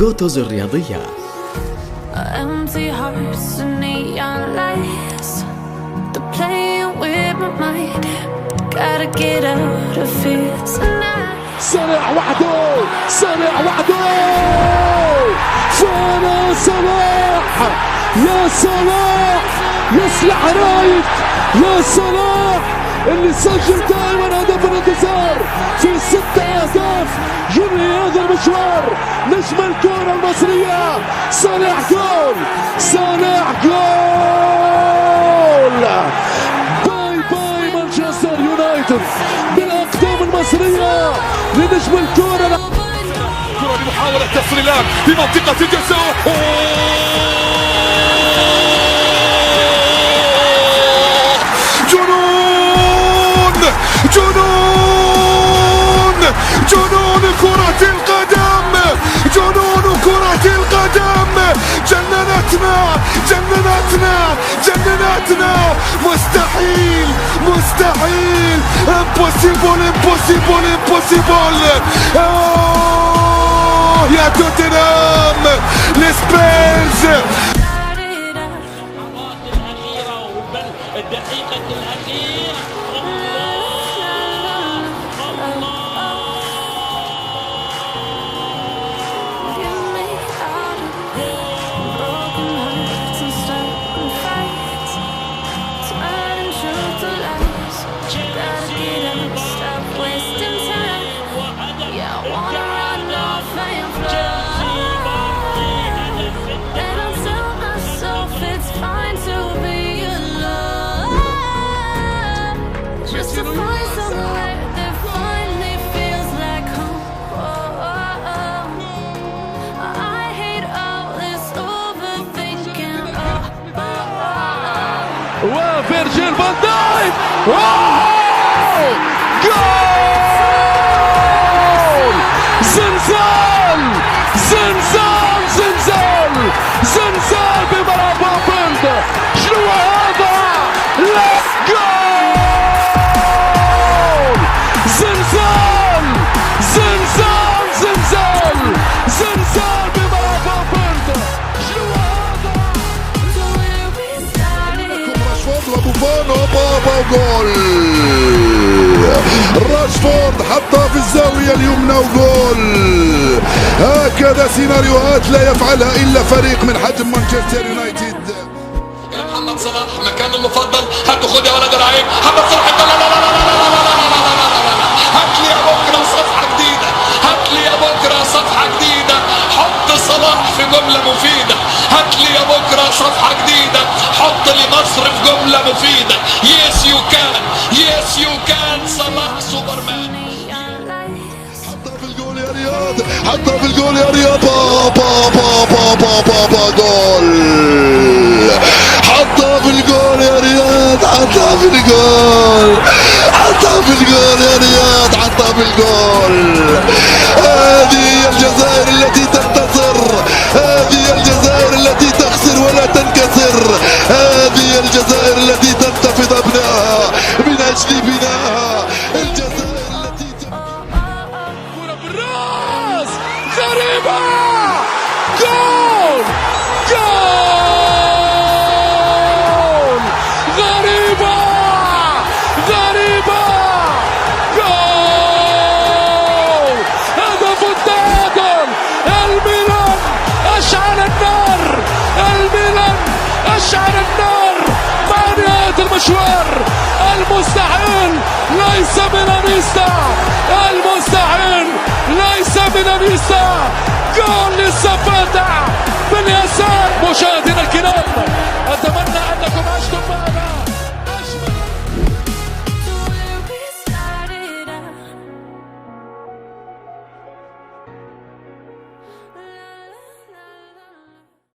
جوتوز الرياضية. Empty hearts and neon lights, they're playing with my mind. Gotta get out of here tonight. صانع وحده، صانع وحده، فانا صلاح، يا صلاح يصلح رايك، يا صلاح اللي سجل دائما هدف الانتصار في 6 أهداف ينهي هذا المشوار. نجم الكرة المصرية صالح جول، صالح جول. باي باي مانشستر يونايتد بالأقدام المصرية لنجم الكرة. كرة لمحاولة تسليلات في منطقة الجزاء. جنون جنون جنون كرة القدم، جنون كرة القدم. جننتنا جننتنا جننتنا. مستحيل مستحيل. impossible impossible impossible. يا توتنهام السبيرز. الدقيقة الأخيرة. وفيرجيل فان دايك جول. زلزال زلزال زلزال زلزال بملعب بابلد. شنو هذا؟ لا جول. زلزال زلزال زلزال زلزال بملعب بابلد. شنو هذا؟ وبوفون وبابا جول. راشفورد حطها في الزاوية اليمنى وجول. هكذا سيناريوهات لا يفعلها إلا فريق من حجم مانشستر يونايتد. محمد صلاح مكان المفضل. هاتوا خد يا ولد العيب محمد صلاح. لا لا لا لا لا لا لا لا. هات لي يا بكرة صفحة جديدة، هات لي يا بكرة صفحة جديدة. حط صلاح في جملة مفيدة. هات لي يا بكرة صفحة جديدة. حط لي مصر في جملة مفيدة. يس يو كان، يس يو كان. صلاح سوبرمان. حطها في الجول يا رياض، حطها في الجول يا رياض. بابا بابا بابا بابا جول. حطها في الجول يا رياض، حطها في الجول، حطها في الجول يا رياض، حطها في الجول. هذه الجزائر التي تنتصر، هذه الجزائر التي تخسر ولا تنكسر، هذه الجزائر التي تنتفض أبنائها من أجل بنائها. الجزائر التي كرة بالراس غريبة. جول جول. غريبة غريبة. جول. هدف التعادل. الميلان أشعل النار، الميلان أشعل النار مع نهاية المشوار. المستحيل ليس من أنيستا، المستحيل ليس من أنيستا. جول للسفاتة باليسار. مشاهدينا الكرام، أتمنى أنكم عشتم